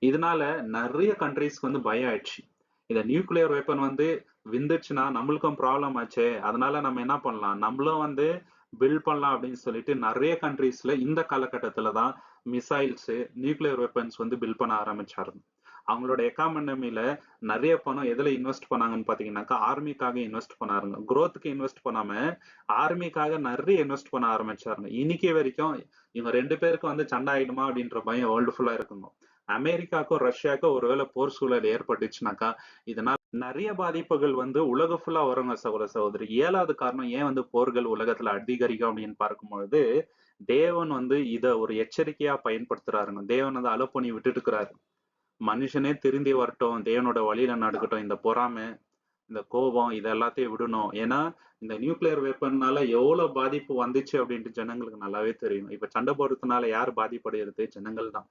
இதனால நிறைய கண்ட்ரிஸ்க்கு வந்து பயம் ஆயிடுச்சு. இந்த நியூக்ளியர் வெப்பன் வந்து விந்துச்சுன்னா நம்மளுக்கும் ப்ராப்ளம் ஆச்சே, அதனால நம்ம என்ன பண்ணலாம், நம்மளும் வந்து பில்ட் பண்ணலாம் அப்படின்னு சொல்லிட்டு நிறைய கண்ட்ரீஸ்ல இந்த காலகட்டத்துல தான் மிசைல்ஸ், நியூக்ளியர் வெப்பன்ஸ் வந்து பில்ட் பண்ண ஆரம்பிச்சாரு. அவங்களோட எக்கானமில நிறைய பணம் எதுல இன்வெஸ்ட் பண்ணாங்கன்னு பாத்தீங்கன்னாக்கா, ஆர்மிக்காக இன்வெஸ்ட் பண்ணாருங்க. குரோத்துக்கு இன்வெஸ்ட் பண்ணாம ஆர்மிக்காக நிறைய இன்வெஸ்ட் பண்ண ஆரம்பிச்சாருங்க. இன்னைக்கு வரைக்கும் இவங்க ரெண்டு பேருக்கும் வந்து சண்டை ஆயிடுமா அப்படின்ற பயம் வேர்ல்டு ஃபுல்லா இருக்குங்க. அமெரிக்காக்கும் ரஷ்யாவுக்கும் ஒருவேளை போர் சூழல் ஏற்பட்டுச்சுனாக்கா, இதனால நிறைய பாதிப்புகள் வந்து உலக ஃபுல்லா வருங்க சகோதர சகோதரி. 7வது காரணம் ஏன் வந்து போர்கள் உலகத்துல அதிகரிக்கும் அப்படின்னு பார்க்கும்பொழுது, தேவன் வந்து இத ஒரு எச்சரிக்கையா பயன்படுத்துறாருங்க. தேவன் வந்து அலோ பண்ணி விட்டுட்டு இருக்கிறாரு. மனுஷனே திருந்தி வரட்டும், தேவனோட வழியில நடக்கட்டும், இந்த பொறாமை, இந்த கோபம் இது எல்லாத்தையும் விடணும். ஏன்னா இந்த நியூக்ளியர் வெப்பன்னால எவ்வளவு பாதிப்பு வந்துச்சு அப்படின்ட்டு ஜனங்களுக்கு நல்லாவே தெரியும். இப்ப சண்டை போடுறதுனால யார் பாதிப்படைகிறது? ஜனங்கள் தான்.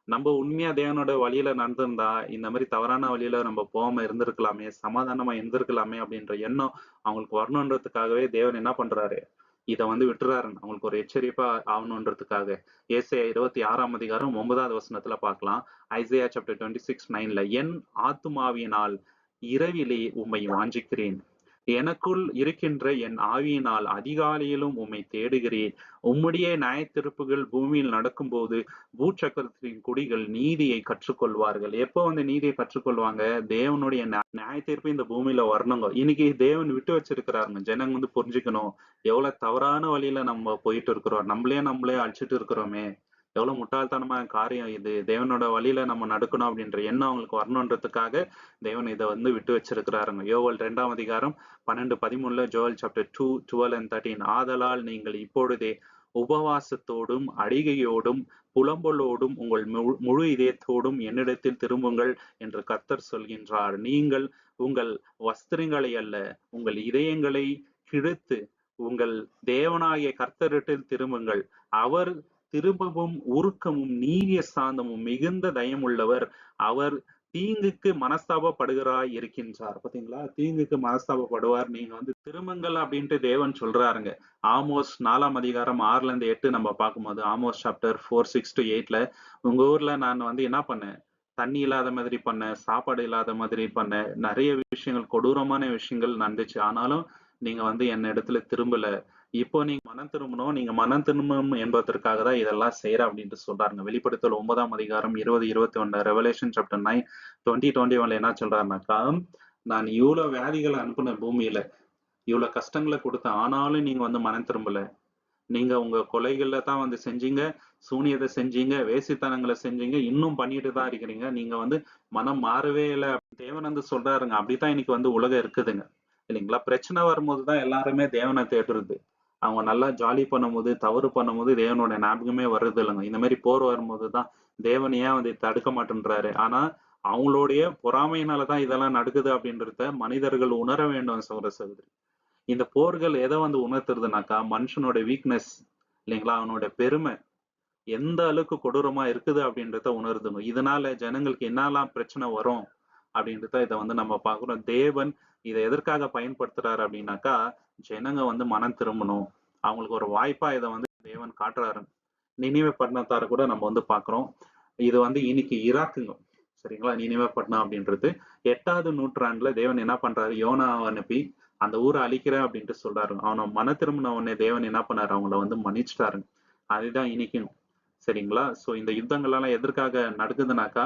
நம்ம உண்மையா தேவனோட வழியில நடந்திருந்தா இந்த மாதிரி தவறான வழியில நம்ம போகாம இருந்திருக்கலாமே, சமாதானமா இருந்திருக்கலாமே அப்படின்ற எண்ணம் அவங்களுக்கு வரணுன்றதுக்காகவே தேவன் என்ன பண்றாரு, இத வந்து விட்டுறாரு. அவங்களுக்கு ஒரு எச்சரிப்பா ஆகணுன்றதுக்காக. ஏசாயா 26ஆம் அதிகாரம் 9வது வசனத்துல பார்க்கலாம். ஐசையா சாப்டர் 26:9 என் ஆத்துமாவினால் இரவிலே உம்மை வாஞ்சிக்கிறேன், எனக்குள் இருக்கின்ற என் ஆவியினால் அதிகாலையிலும் உம்மை தேடுகிறேன். உம்முடைய நியாயத்தீர்ப்புகள் பூமியில் நடக்கும்போது பூச்சக்கரத்தின் குடிகள் நீதியை கற்றுக்கொள்வார்கள். எப்போ வந்து நீதியை கற்றுக்கொள்வாங்க? தேவனுடைய நியாயத்தீர்ப்பு இந்த பூமியில வரணுங்க. இன்னைக்கு தேவன் விட்டு வச்சிருக்கிறாருங்க. ஜனங்க வந்து புரிஞ்சுக்கணும், எவ்வளவு தவறான வழியில நம்ம போயிட்டு இருக்கிறோம், நம்மளே அழிச்சிட்டு இருக்கிறோமே, எவ்வளவு முட்டாள்தனமான காரியம் இது, தேவனோட வழியில நம்ம நடக்கணும் அப்படின்ற எண்ணம் அவங்களுக்கு வரணுன்றதுக்காக தேவன் இதை வந்து விட்டு வச்சிருக்கிறாருங்க. யோவேல் 2ஆம் அதிகாரம் 12-13 ஜோயல் சாப்டர் 2, 12 and 13 ஆதலால் நீங்கள் இப்பொழுதே உபவாசத்தோடும் அடிகையோடும் புலம்பலோடும் உங்கள் முழு இதயத்தோடும் என்னிடத்தில் திரும்புங்கள் என்று கர்த்தர் சொல்கின்றார். நீங்கள் உங்கள் வஸ்திரங்களை அல்ல, உங்கள் இதயங்களை கிழித்து உங்கள் தேவனாகிய கர்த்தரிடத்தில் திரும்புங்கள். அவர் திரும்பவும் உருக்கமும் நீதிய சாந்தமும் மிகுந்த தயமுள்ளவர், அவர் தீங்குக்கு மனஸ்தாபப்படுகிறாய் இருக்கின்றார். பாத்தீங்களா? தீங்குக்கு மனஸ்தாபப்படுவார். நீங்க வந்து திருமங்கள் அப்படின்ட்டு தேவன் சொல்றாருங்க. ஆமோஸ் 4ஆம் அதிகாரம் 6-8 நம்ம பார்க்கும்போது, ஆமோஸ் சாப்டர் 4:6-8 உங்க ஊர்ல நான் வந்து என்ன பண்ணேன், தண்ணி இல்லாத மாதிரி பண்ணேன், சாப்பாடு இல்லாத மாதிரி பண்ணேன், நிறைய விஷயங்கள், கொடூரமான விஷயங்கள் நடந்துச்சு. ஆனாலும் நீங்க வந்து என்ன இடத்துல திரும்பல. இப்போ நீங்க மனம் திரும்பணும், நீங்க மனம் திரும்பணும் என்பதற்காக தான் இதெல்லாம் செய்யற அப்படின்ட்டு சொல்றாருங்க. வெளிப்படுத்தல் 9ஆம் அதிகாரம் 20-21 ரெவலேஷன் சாப்டர் 9 20-21 என்ன சொல்றாருனாக்கா, நான் இவ்வளவு வியாதிகளை அனுப்புன பூமியில, இவ்வளவு கஷ்டங்களை கொடுத்தேன், ஆனாலும் நீங்க வந்து மனம் திரும்பல. நீங்க உங்க கொலைகள்ல தான் வந்து செஞ்சீங்க, சூனியத்தை செஞ்சீங்க, வேசித்தனங்களை செஞ்சீங்க, இன்னும் பண்ணிட்டு தான் இருக்கிறீங்க, நீங்க வந்து மனம் மாறவே இல்லை. தேவன் வந்து சொல்றாருங்க. அப்படித்தான் இன்னைக்கு வந்து உலகம் இருக்குதுங்க இல்லைங்களா? பிரச்சனை வரும்போதுதான் எல்லாருமே தேவனை தேடுறது. அவங்க நல்லா ஜாலி பண்ணும்போது, தவறு பண்ணும்போது தேவனோட ஞாபகமே வருது இல்லைங்க. இந்த மாதிரி போர் வரும்போதுதான் தேவன் ஏன் வந்து தடுக்க மாட்டேன்றாரு. ஆனா அவங்களுடைய பொறாமையினாலதான் இதெல்லாம் நடக்குது அப்படின்றத மனிதர்கள் உணர வேண்டும் சகோதர சகோதரி. இந்த போர்கள் எதை வந்து உணர்த்துறதுனாக்கா, மனுஷனோட வீக்னஸ் இல்லைங்களா, அவனோட பெருமை, எந்த அளவுக்கு கொடூரமா இருக்குது அப்படின்றத உணருதுங்க. இதனால ஜனங்களுக்கு என்னெல்லாம் பிரச்சனை வரும் அப்படின்றத இதை வந்து நம்ம பார்க்கிறோம். தேவன் இதை எதற்காக பயன்படுத்துறாரு அப்படின்னாக்கா, ஜனங்க வந்து மனம் திரும்பணும். அவங்களுக்கு ஒரு வாய்ப்பா இதை வந்து தேவன் காட்டுறாரு. நினிவே பட்டணத்தார கூட நம்ம வந்து பார்க்கிறோம். இது வந்து இன்னைக்கு ஈராக்குங்க. சரிங்களா? நினிவே பட்டணம் அப்படின்றது 8வது நூற்றாண்டுல தேவன் என்ன பண்றாரு? யோனாவை அனுப்பி அந்த ஊரை அழிக்கிறேன் அப்படின்ட்டு சொல்றாரு. அவனை மன திரும்பின உடனே தேவன் என்ன பண்ணாரு? அவங்கள வந்து மன்னிச்சிட்டாரு. அதுதான் இன்னைக்கும். சரிங்களா? சோ இந்த யுத்தங்கள் எல்லாம் எதற்காக நடக்குதுனாக்கா,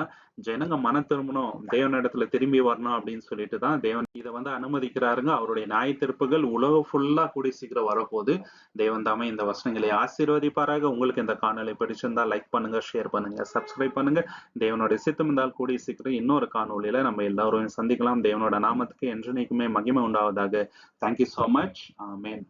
ஜனங்க மனம் திரும்பணும், தேவனிடத்துல திரும்பி வரணும் அப்படின்னு சொல்லிட்டு தான் தேவன் இதை வந்து அனுமதிக்கிறாருங்க. அவருடைய நியாய தீர்ப்புகள் உலகம் ஃபுல்லா கூடி சீக்கிரம் வரப்போகுது. தேவன் தாமே இந்த வசனங்களை ஆசீர்வதிப்பாராக. உங்களுக்கு இந்த காணொளி பிடிச்சிருந்தா லைக் பண்ணுங்க, ஷேர் பண்ணுங்க, சப்ஸ்கிரைப் பண்ணுங்க. தேவனுடைய சித்தம் இருந்தால் கூடிய சீக்கிரம் இன்னொரு காணொளியில நம்ம எல்லாரும் சந்திக்கலாம். தேவனோட நாமத்துக்கு என்றென்னைக்குமே மகிமை உண்டாவதாக. Thank you so much. ஆமென்.